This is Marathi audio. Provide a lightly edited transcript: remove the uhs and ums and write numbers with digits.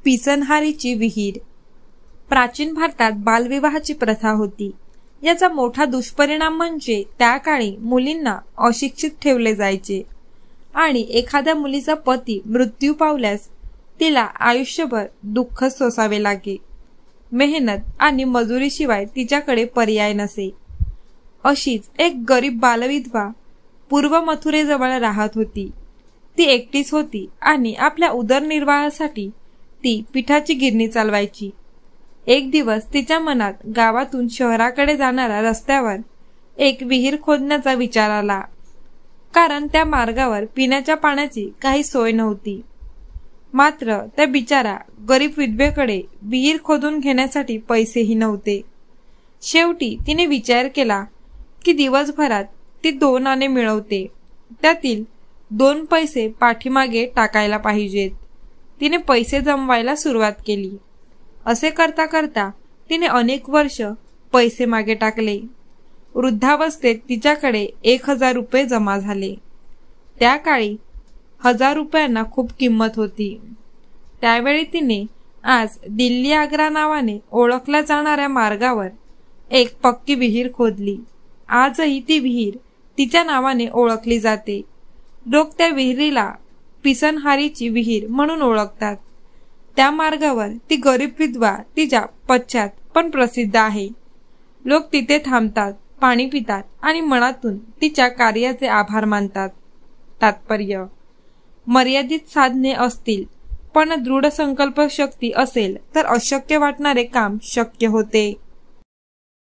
पिसनहारीची विहीर. प्राचीन भारतात बालविवाहाची प्रथा होती. याचा मोठा दुष्परिणाम म्हणजे त्या काळी मुलींना अशिक्षित ठेवले जायचे आणि एखाद्या मुलीचा पती मृत्यू पावल्यास तिला आयुष्यभर दुःख सोसावे लागे. मेहनत आणि मजुरीशिवाय तिच्याकडे पर्याय नसे. अशीच एक गरीब बालविधवा पूर्व मथुरेजवळ राहत होती. ती एकटीच होती आणि आपल्या उदरनिर्वाहासाठी ती पिठाची गिरणी चालवायची. एक दिवस तिच्या मनात गावातून शहराकडे जाणाऱ्या रस्त्यावर एक विहीर खोदण्याचा विचार आला, कारण त्या मार्गावर पिण्याच्या पाण्याची काही सोय नव्हती. मात्र त्या बिचारा गरीब विधवेकडे विहीर खोदून घेण्यासाठी पैसेही नव्हते. शेवटी तिने विचार केला की दिवसभरात ती 2 आणे मिळवते, त्यातील 2 पैसे पाठीमागे टाकायला पाहिजेत. तिने पैसे जमवायला सुरुवात केली. असे करता करता तिने अनेक वर्ष पैसे मागे टाकले. वृद्धावस्थेत तिच्याकडे 1000 रुपये जमा झाले. त्या काळी 1000 रुपयांना खूप किंमत होती. त्यावेळी तिने आज दिल्ली आग्रा नावाने ओळखल्या जाणाऱ्या मार्गावर एक पक्की विहीर खोदली. आजही ती विहीर तिच्या नावाने ओळखली जाते. लोक त्या विहिरीला पिसनहारीची विहीर म्हणून ओळखतात. त्या मार्गावर ती गरीब विधवा तिच्या पश्चात पण प्रसिद्ध आहे. लोक तिथे थांबतात, पाणी पितात आणि मनातून तिच्या कार्याचे आभार मानतात. तात्पर्य: मर्यादित साधने असतील पण दृढ संकल्प शक्ती असेल तर अशक्य वाटणारे काम शक्य होते.